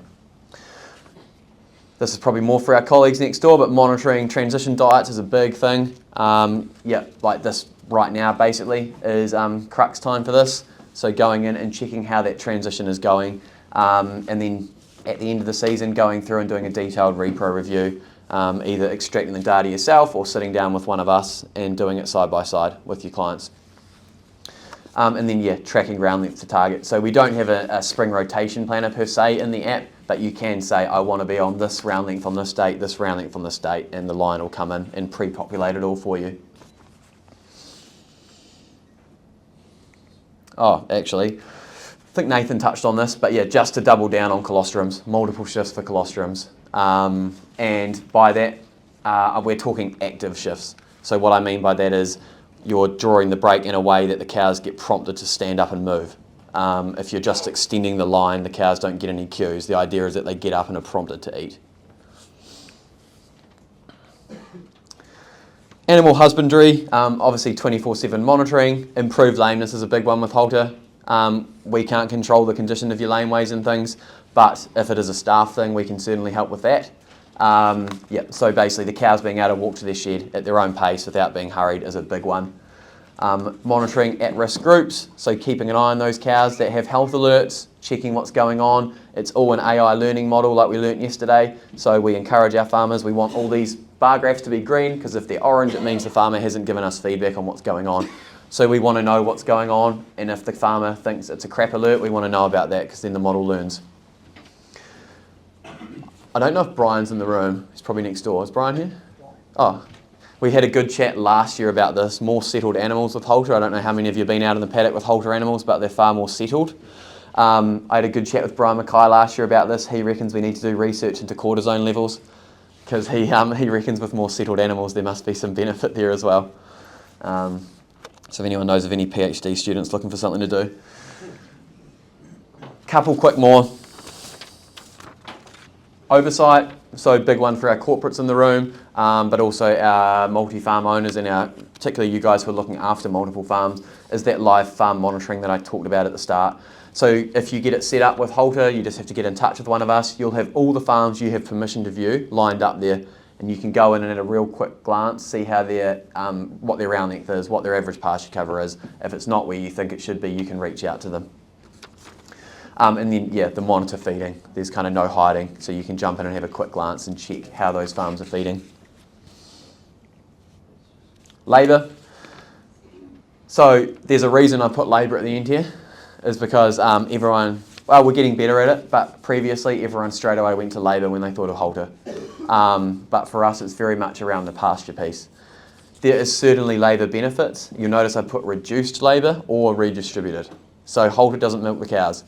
This is probably more for our colleagues next door, but monitoring transition diets is a big thing. Like this right now basically is crux time for this, so going in and checking how that transition is going, and then at the end of the season going through and doing a detailed repro review. Either extracting the data yourself or sitting down with one of us and doing it side by side with your clients. And then tracking ground length to target. So we don't have a spring rotation planner per se in the app, but you can say I want to be on this round length on this date, this round length on this date, and the line will come in and pre-populate it all for you. Oh, actually, I think Nathan touched on this, but yeah, just to double down on colostrums, multiple shifts for colostrums. And by that, we're talking active shifts. So what I mean by that is you're drawing the brake in a way that the cows get prompted to stand up and move. If you're just extending the line, the cows don't get any cues. The idea is that they get up and are prompted to eat. Animal husbandry, obviously 24/7 monitoring. Improved lameness is a big one with Halter. We can't control the condition of your laneways and things, but if it is a staff thing, we can certainly help with that. Yeah, so basically the cows being able to walk to their shed at their own pace without being hurried is a big one. Monitoring at-risk groups, so keeping an eye on those cows that have health alerts, checking what's going on. It's all an AI learning model like we learnt yesterday, so we encourage our farmers, we want all these bar graphs to be green, because if they're orange it means the farmer hasn't given us feedback on what's going on. So we want to know what's going on, and if the farmer thinks it's a crap alert, we want to know about that, because then the model learns. I don't know if Brian's in the room, he's probably next door. Is Brian here? Oh. We had a good chat last year about this, more settled animals with Halter. I don't know how many of you have been out in the paddock with Halter animals, but they're far more settled. I had a good chat with Brian Mackay last year about this. He reckons we need to do research into cortisone levels, because he reckons with more settled animals there must be some benefit there as well. So if anyone knows of any PhD students looking for something to do. Couple quick more. Oversight, so big one for our corporates in the room, but also our multi-farm owners and particularly you guys who are looking after multiple farms, is that live farm monitoring that I talked about at the start. So if you get it set up with Halter, you just have to get in touch with one of us. You'll have all the farms you have permission to view lined up there, and you can go in and at a real quick glance see how what their round length is, what their average pasture cover is. If it's not where you think it should be, you can reach out to them. And then, yeah, the monitor feeding. There's kind of no hiding, so you can jump in and have a quick glance and check how those farms are feeding. Labour. So there's a reason I put labour at the end here, is because everyone, well, we're getting better at it, but previously everyone straight away went to labour when they thought of Halter. But for us, it's very much around the pasture piece. There is certainly labour benefits. You'll notice I put reduced labour or redistributed. So Halter doesn't milk the cows.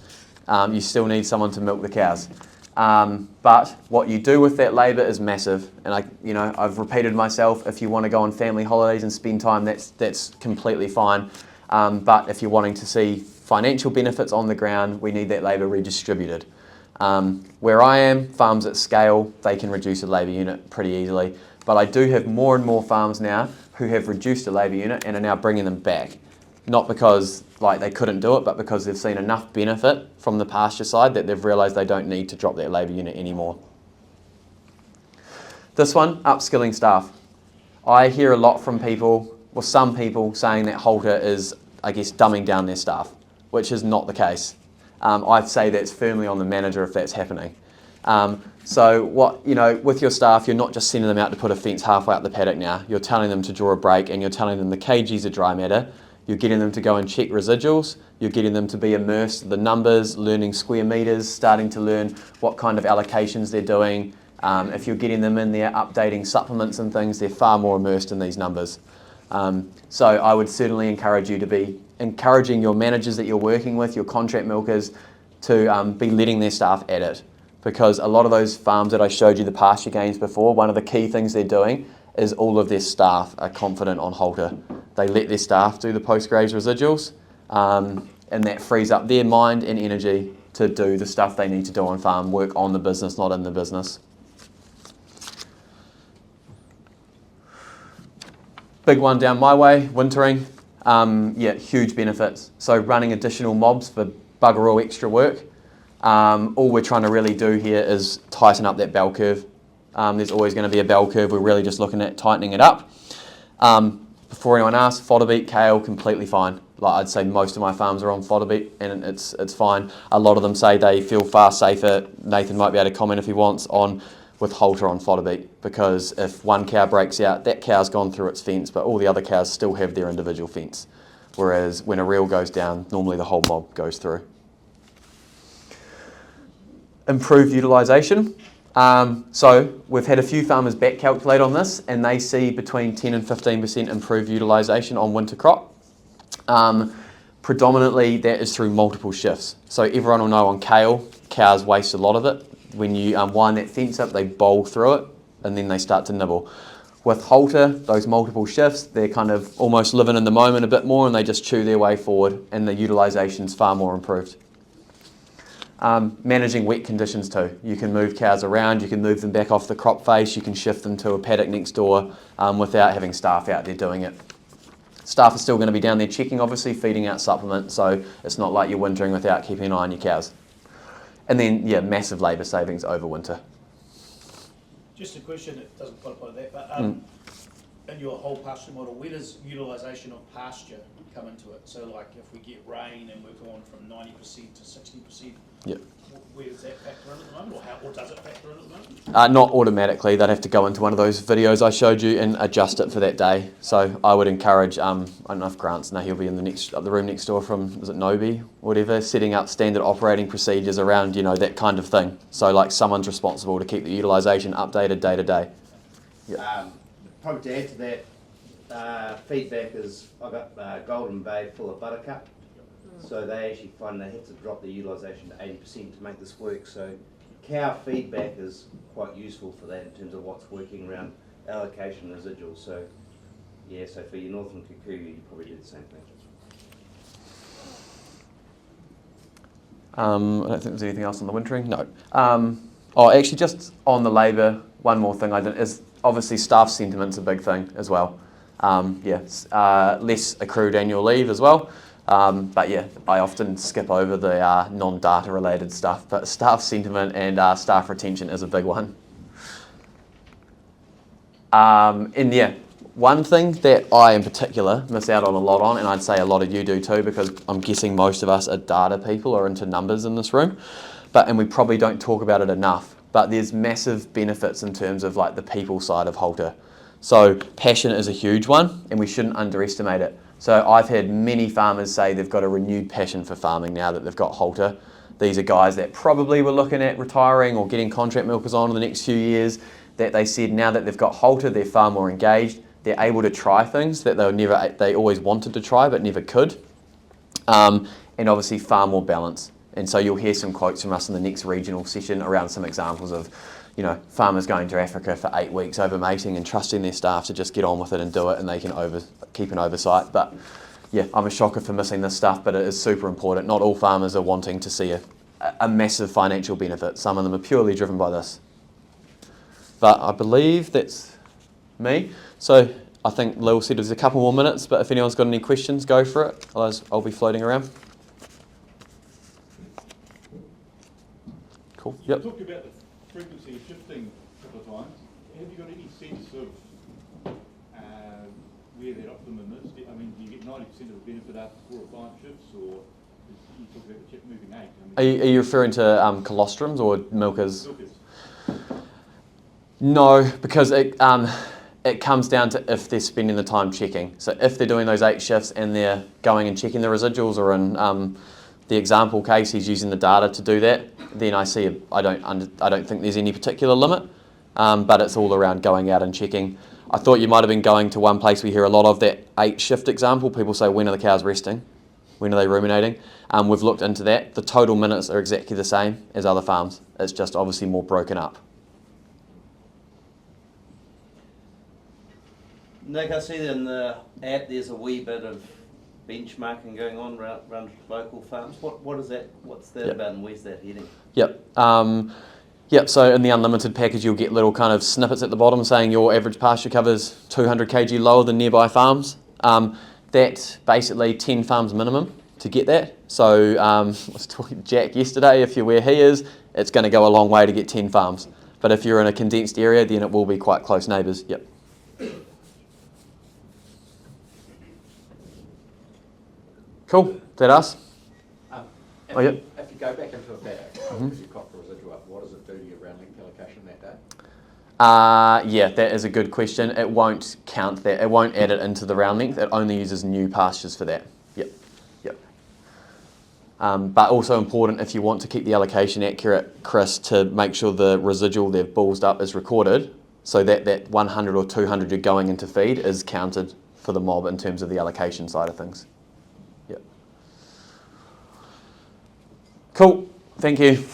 You still need someone to milk the cows. But what you do with that labour is massive. And I've repeated myself, if you want to go on family holidays and spend time, that's completely fine. But if you're wanting to see financial benefits on the ground, we need that labour redistributed. Where I am, farms at scale, they can reduce a labour unit pretty easily. But I do have more and more farms now who have reduced a labour unit and are now bringing them back. Not because they couldn't do it, but because they've seen enough benefit from the pasture side that they've realised they don't need to drop that labour unit anymore. This one, upskilling staff. I hear a lot from people, or some people, saying that Halter is, I guess, dumbing down their staff, which is not the case. I'd say that's firmly on the manager if that's happening. So with your staff, you're not just sending them out to put a fence halfway up the paddock now. You're telling them to draw a break, and you're telling them the kgs are dry matter. You're getting them to go and check residuals. You're getting them to be immersed in the numbers, learning square metres, starting to learn what kind of allocations they're doing. If you're getting them in there updating supplements and things, they're far more immersed in these numbers. So I would certainly encourage you to be encouraging your managers that you're working with, your contract milkers, to be letting their staff at it. Because a lot of those farms that I showed you the pasture gains before, one of the key things they're doing is all of their staff are confident on Halter. They let their staff do the post-graze residuals, and that frees up their mind and energy to do the stuff they need to do on farm, work on the business, not in the business. Big one down my way, wintering. Huge benefits. So running additional mobs for bugger all extra work. All we're trying to really do here is tighten up that bell curve. There's always going to be a bell curve. We're really just looking at tightening it up. Before anyone asks, fodder beet, kale, completely fine. I'd say most of my farms are on fodder beet, and it's fine. A lot of them say they feel far safer. Nathan might be able to comment if he wants with Halter on fodder beet, because if one cow breaks out, that cow's gone through its fence, but all the other cows still have their individual fence. Whereas when a reel goes down, normally the whole mob goes through. Improved utilisation. So we've had a few farmers back calculate on this, and they see between 10 and 15% improved utilisation on winter crop. Predominantly that is through multiple shifts. So everyone will know on kale, cows waste a lot of it. When you wind that fence up, they bowl through it and then they start to nibble. With Halter, those multiple shifts, they're kind of almost living in the moment a bit more, and they just chew their way forward, and the utilisation's far more improved. Managing wet conditions too. You can move cows around, you can move them back off the crop face, you can shift them to a paddock next door without having staff out there doing it. Staff are still going to be down there checking, obviously, feeding out supplements, so it's not like you're wintering without keeping an eye on your cows. And then, massive labour savings over winter. Just a question that doesn't qualify to that, but in your whole pasture model, where does utilisation of pasture come into it? So like if we get rain and we're going from 90% to 60%, Yep. where does that factor in at the moment, or does it factor in at the moment? Not automatically. They'd have to go into one of those videos I showed you and adjust it for that day. So I would encourage, I don't know if Grant's, no, he'll be in the room next door from, is it Nobi, whatever, setting up standard operating procedures around, you know, that kind of thing. So like someone's responsible to keep the utilisation updated day to day. Probably to add to that, feedback is I've got Golden Bay full of buttercup, so they actually find they have to drop the utilisation to 80% to make this work. So cow feedback is quite useful for that in terms of what's working around allocation residuals. So yeah, so for your Northern Kikuyu, you probably do the same thing. I don't think there's anything else on the wintering. No. Oh, actually, just on the labour, one more thing I did is obviously staff sentiment's a big thing as well. Less accrued annual leave as well. But yeah, I often skip over the non-data related stuff, but staff sentiment and staff retention is a big one. And yeah, one thing that I in particular miss out on a lot on, and I'd say a lot of you do too, because I'm guessing most of us are data people or into numbers in this room, and we probably don't talk about it enough, but there's massive benefits in terms of like the people side of Halter. So passion is a huge one, and we shouldn't underestimate it. So I've had many farmers say they've got a renewed passion for farming now that they've got Halter. These are guys that probably were looking at retiring or getting contract milkers on in the next few years, that they said now that they've got Halter, they're far more engaged. They're able to try things that they always wanted to try but never could. And obviously far more balance. And so you'll hear some quotes from us in the next regional session around some examples of, you know, farmers going to Africa for 8 weeks over mating and trusting their staff to just get on with it and do it, and they can keep an oversight. But yeah, I'm a shocker for missing this stuff, but it is super important. Not all farmers are wanting to see a massive financial benefit. Some of them are purely driven by this. But I believe that's me. So I think Lil said there's a couple more minutes, but if anyone's got any questions, go for it. Otherwise, I'll be floating around. Cool. You Yep. talked about the frequency of shifting a couple of times. Have you got any sense of where that optimum is? I mean, do you get 90% of the benefit after 4 or 5 shifts, or you talk about the chip moving 8? I mean, Are you referring to colostrums or milkers? milkers. No, because it comes down to if they're spending the time checking. So if they're doing those 8 shifts and they're going and checking the residuals, or in the example case, he's using the data to do that, then I don't think there's any particular limit, but it's all around going out and checking. I thought you might have been going to one place we hear a lot of, that 8 shift example. People say, when are the cows resting? When are they ruminating? We've looked into that. The total minutes are exactly the same as other farms. It's just obviously more broken up. Nick, I see in the app there's a wee bit of benchmarking going on around local farms. What is that? What's that Yep. about, and where's that heading? Yep. So in the unlimited package, you'll get little kind of snippets at the bottom saying your average pasture cover is 200 kg lower than nearby farms. That's basically 10 farms minimum to get that. So I was talking to Jack yesterday. If you're where he is, it's going to go a long way to get 10 farms. But if you're in a condensed area, then it will be quite close neighbours. Yep. Cool. Is that us? If, Oh, yep. if you go back into a paddock, because you've got the residual up, what does it do to your round length allocation that day? Yeah, that is a good question. It won't count that. It won't add it into the round length. It only uses new pastures for that. Yep. But also important, if you want to keep the allocation accurate, Chris, to make sure the residual they've ballsed up is recorded, so that 100 or 200 you're going into feed is counted for the mob in terms of the allocation side of things. Yep. Cool. Thank you.